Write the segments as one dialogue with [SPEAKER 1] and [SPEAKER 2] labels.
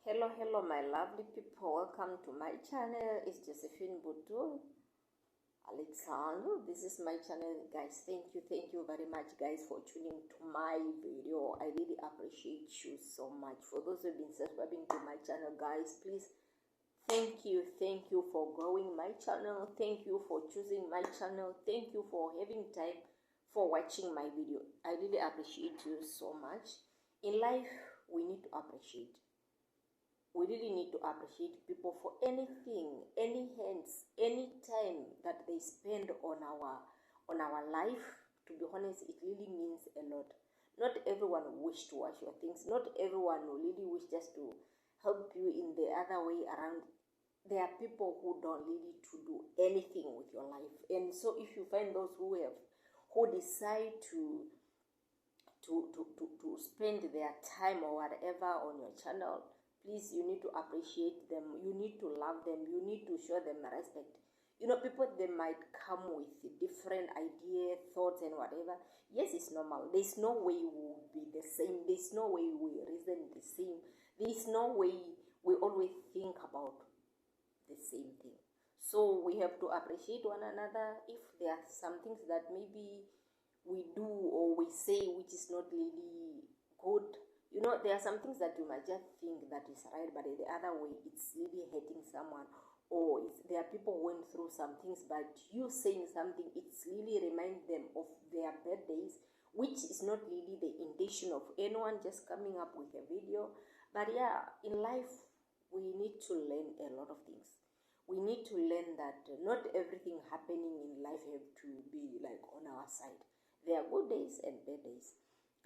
[SPEAKER 1] Hello, my lovely people. Welcome to my channel. It's Josephine Butu Alexander. This is my channel, guys. Thank you very much, guys, for tuning to my video. I really appreciate you so much. For those who've been subscribing to my channel, guys, please, thank you for growing my channel. Thank you for choosing my channel. Thank you for having time for watching my video. I really appreciate you so much. In life, we need to appreciate. We really need to appreciate people for anything, any hands, any time that they spend on our life. To be honest, it really means a lot. Not everyone will wish to watch your things. Not everyone will really wish just to help you in the other way around. There are people who don't really to do anything with your life. And so if you find those who decide to spend their time or whatever on your channel, please, you need to appreciate them. You need to love them. You need to show them respect. People, they might come with different ideas, thoughts, and whatever. Yes, it's normal. There's no way we will be the same. There's no way we reason the same. There's no way we always think about the same thing. So we have to appreciate one another. If there are some things that maybe we do or we say which is not really good, there are some things that you might just think that is right, but the other way, it's really hurting someone. Or there are people who went through some things, but you saying something, it's really remind them of their bad days, which is not really the intention of anyone just coming up with a video. But yeah, in life, we need to learn a lot of things. We need to learn that not everything happening in life have to be like on our side. There are good days and bad days.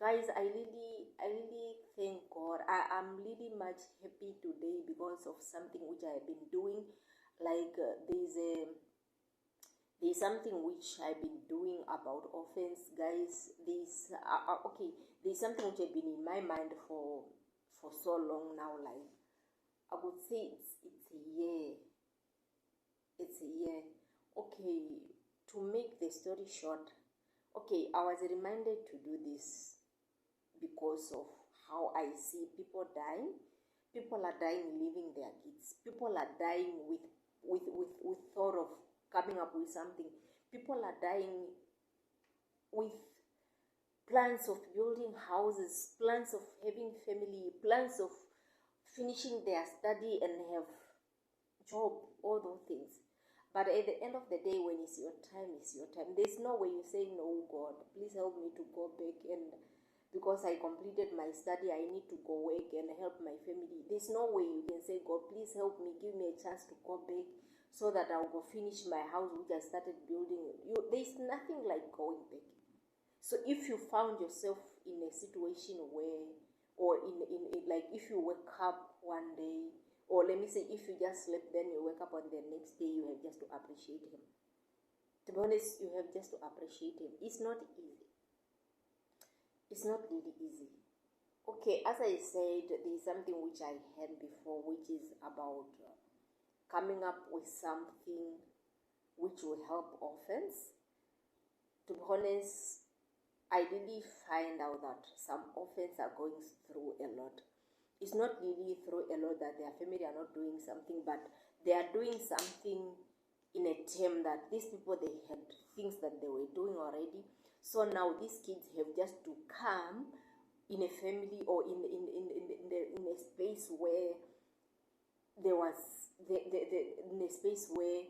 [SPEAKER 1] Guys, I really thank God. I'm really much happy today because of something which I have been doing. Like there's something which I've been doing about orphans, guys. There's something which has been in my mind for so long now. Like I would say it's a year. It's a year. Okay, to make the story short. Okay, I was reminded to do this because of how I see people dying. People are dying leaving their kids. People are dying with thought of coming up with something. People are dying with plans of building houses, plans of having family, plans of finishing their study and have job, all those things. But at the end of the day, when it's your time, it's your time. There's no way you say, no, God, please help me to go back, and because I completed my study, I need to go work and help my family. There's no way you can say, God, please help me, give me a chance to go back so that I'll go finish my house which I started building. There's nothing like going back. So if you found yourself in a situation where, or in like if you wake up one day, or let me say if you just slept, then you wake up on the next day, you have just to appreciate him. To be honest, you have just to appreciate him. It's not easy. It's not really easy. Okay, as I said, there's something which I had before, which is about coming up with something which will help orphans. To be honest, I really find out that some orphans are going through a lot. It's not really through a lot that their family are not doing something, but they are doing something in a term that these people, they had things that they were doing already. So now these kids have just to come in a family or in a space where there was in a space where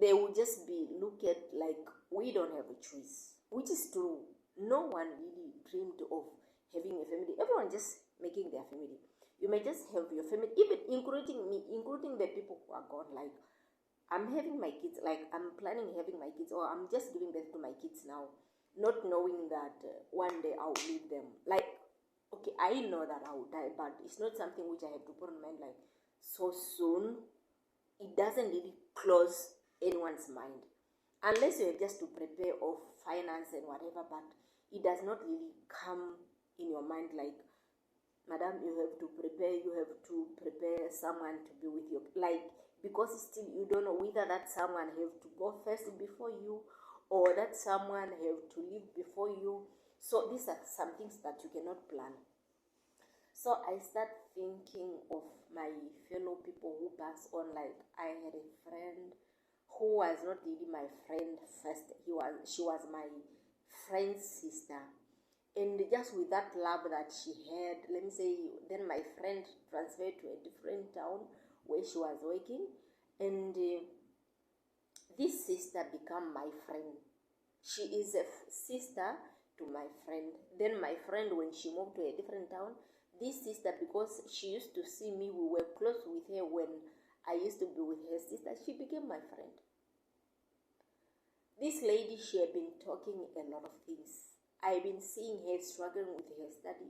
[SPEAKER 1] they will just be looked at like we don't have a choice, which is true. No one really dreamed of having a family. Everyone just making their family. You may just have your family, even including me, including the people who are gone. Like I'm having my kids, like I'm planning having my kids, or I'm just giving birth to my kids now, not knowing that one day I'll leave them. Like, okay, I know that I will die, but it's not something which I have to put in mind like so soon. It doesn't really close anyone's mind unless you have just to prepare of finance and whatever, but it does not really come in your mind like, madam, you have to prepare someone to be with you, like, because still you don't know whether that someone have to go first before you or that someone have to leave before you. So these are some things that you cannot plan. So I start thinking of my fellow people who pass on. Like I had a friend who was not really my friend first. She was my friend's sister. And just with that love that she had, let me say, then my friend transferred to a different town where she was working. And this sister became my friend. She is a sister to my friend. Then my friend, when she moved to a different town, this sister, because she used to see me, we were close with her when I used to be with her sister, she became my friend. This lady, she had been talking a lot of things. I've been seeing her struggling with her study.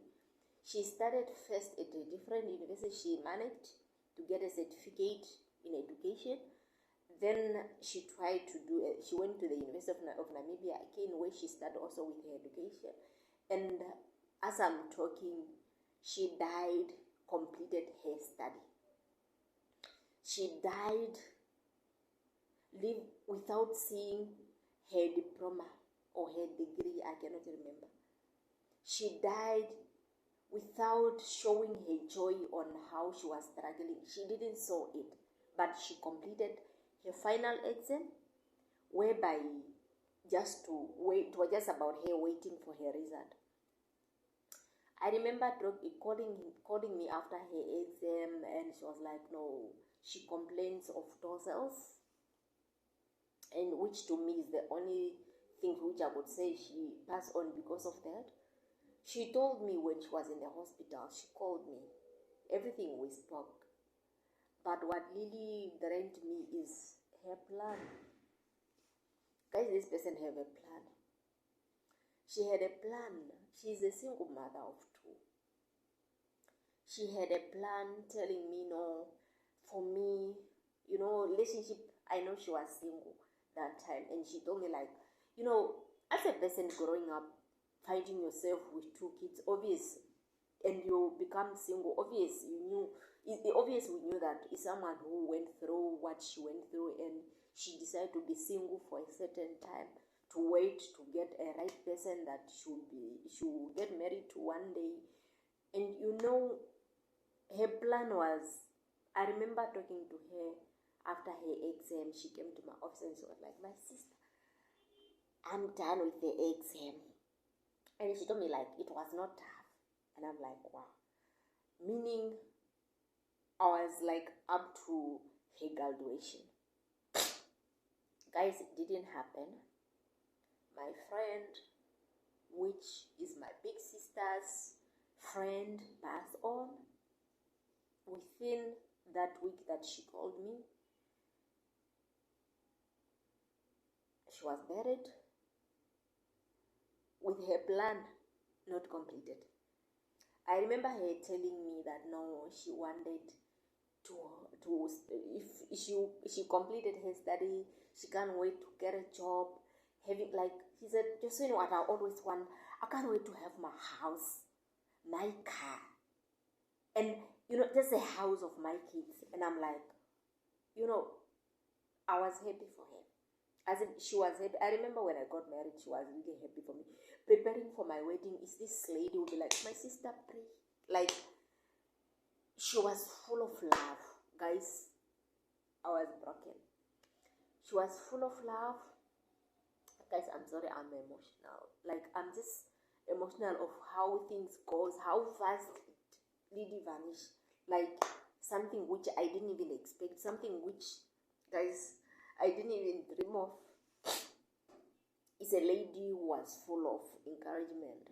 [SPEAKER 1] She started first at a different university. She managed to get a certificate in education. Then she tried to do it. She went to the University of Namibia again, where she started also with her education. And as I'm talking, she died, completed her study. She died, live without seeing her diploma or her degree, I cannot remember. She died without showing her joy on how she was struggling. She didn't show it, but she completed her final exam, whereby just to wait, it was just about her waiting for her result. I remember calling me after her exam, and she was like, no, she complains of tonsils, and which to me is the only thing which I would say she passed on because of that. She told me when she was in the hospital, she called me. Everything we spoke. But what really drained me is her plan. Guys, this person have a plan. She had a plan. She's a single mother of two. She had a plan telling me, no, for me, relationship, I know she was single that time. And she told me like, as a person growing up, finding yourself with two kids, obvious, and you become single, obvious, we knew that it's someone who went through what she went through, and she decided to be single for a certain time, to wait to get a right person that she will get married to one day. And her plan was, I remember talking to her after her exam. She came to my office and she was like, my sister, I'm done with the exam. And she told me like it was not tough. And I'm like, wow. Meaning I was like up to her graduation. Guys, it didn't happen. My friend, which is my big sister's friend, passed on. Within that week that she called me, she was buried with her plan not completed. I remember her telling me that no, she wanted to if she completed her study, she can't wait to get a job, having, like she said, just what I always want, I can't wait to have my house, my car, and just a house of my kids. And I'm like, I was happy for her. As in, she was happy. I remember when I got married, she was really happy for me. Preparing for my wedding, is this lady would be like, my sister, pray. Like, she was full of love. Guys, I was broken. She was full of love. Guys, I'm sorry, I'm emotional. Like, I'm just emotional of how things goes, how fast it really vanished. Like, something which I didn't even expect, something which, guys, I didn't even dream of. It's a lady who was full of encouragement.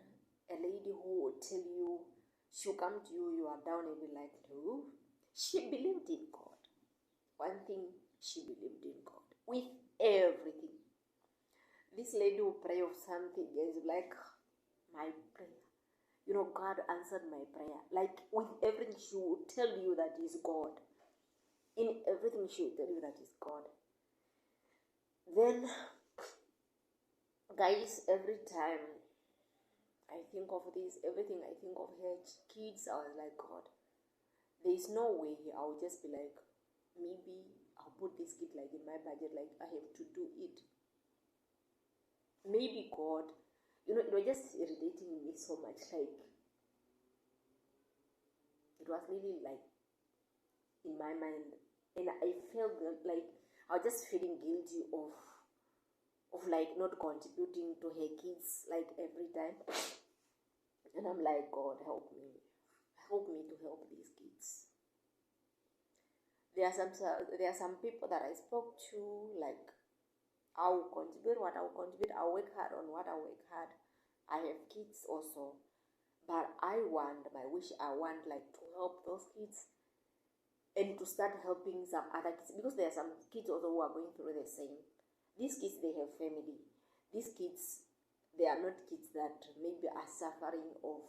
[SPEAKER 1] A lady who would tell you, she'll come to you, you are down, and be like, no. She believed in God. One thing, she believed in God. With everything. This lady will pray of something and it's like, my prayer. God answered my prayer. Like, with everything, she will tell you that He's God. In everything, she will tell you that He's God. Then, guys, every time I think of this, everything I think of her kids, I was like, God, there is no way I'll just be like, maybe I'll put this kid like in my budget, like I have to do it. Maybe God, it was just irritating me so much. Like, was really like in my mind, and I felt like I was just feeling guilty of like not contributing to her kids like every time. And I'm like, God, help me to help these kids. There are some people that I spoke to, like, I'll contribute what I'll contribute, I'll work hard on what I work hard. I have kids also, but I want like to help those kids and to start helping some other kids, because there are some kids also who are going through the same. These kids, they have family. These kids, they are not kids that maybe are suffering of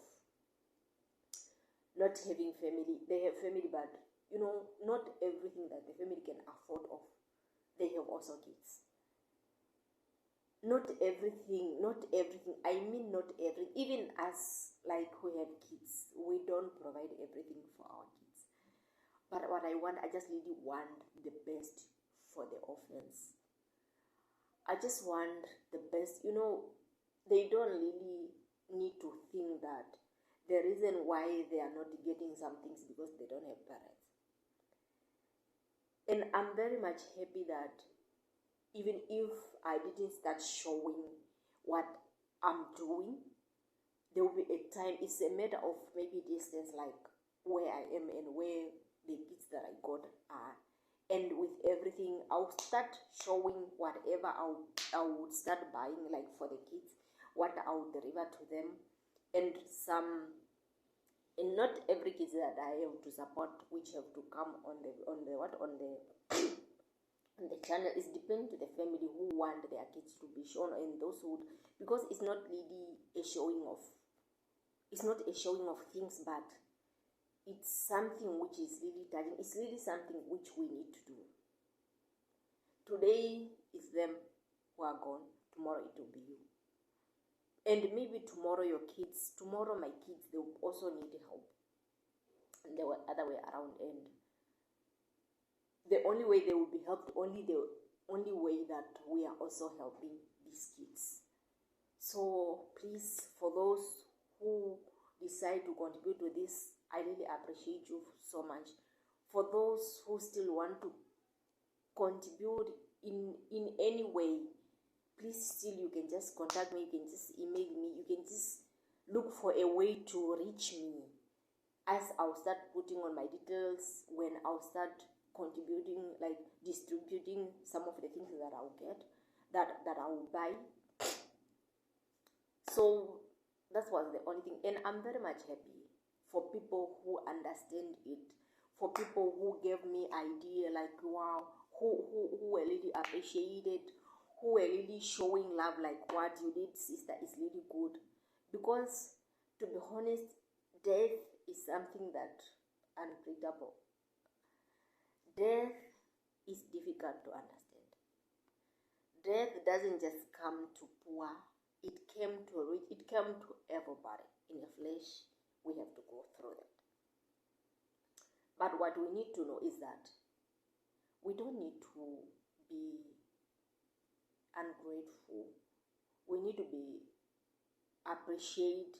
[SPEAKER 1] not having family. They have family, but not everything that the family can afford of. They have also kids. Not everything. I mean, not everything. Even us, like, who have kids, we don't provide everything for our kids. But what I just really want the best for the orphans. I just want the best. They don't really need to think that the reason why they are not getting some things because they don't have parents. And I'm very much happy that even if I didn't start showing what I'm doing, there will be a time. It's a matter of maybe distance, like where I am and where the kids that I got are. And with everything, I'll start showing whatever I would start buying, like for the kids, what I would deliver to them. And not every kid that I have to support, which have to come on the channel, is depending to the family who want their kids to be shown, and those who, because it's not really a showing of, things, but it's something which is really touching. It's really something which we need to do. Today is them who are gone, tomorrow it will be you. And maybe tomorrow my kids, they will also need help. And the other way around. And the only way they will be helped, the only way that we are also helping these kids. So please, for those who decide to contribute to this, I really appreciate you so much. For those who still want to contribute in any way, please, still, you can just contact me, you can just email me, you can just look for a way to reach me, as I'll start putting on my details when I'll start contributing, like distributing some of the things that I'll get, that I will buy. So that was the only thing. And I'm very much happy for people who understand it, for people who gave me idea, like, wow, who were really appreciated, who were really showing love, like, what you did, sister, is really good. Because, to be honest, death is something that unpredictable. Death is difficult to understand. Death doesn't just come to poor. It came to rich. It came to everybody. In the flesh, we have to go through that. But what we need to know is that we don't need to be ungrateful. We need to be appreciate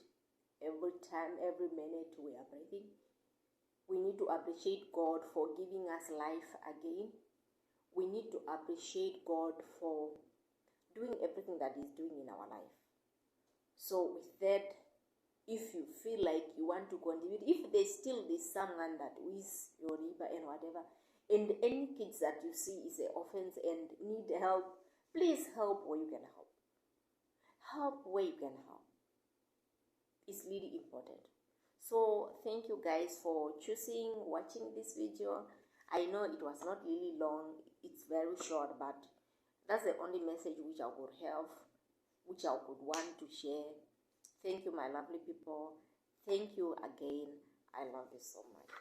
[SPEAKER 1] every time, every minute we are breathing. We need to appreciate God for giving us life again. We need to appreciate God for doing everything that He's doing in our life. So with that, if you feel like you want to contribute, if there's someone that is your neighbor and whatever, and any kids that you see is an orphans and need help, please help where you can help. Help where you can help. It's really important. So thank you guys for watching this video. I know it was not really long, it's very short, but that's the only message which I would have, which I would want to share. Thank you, my lovely people. Thank you again. I love you so much.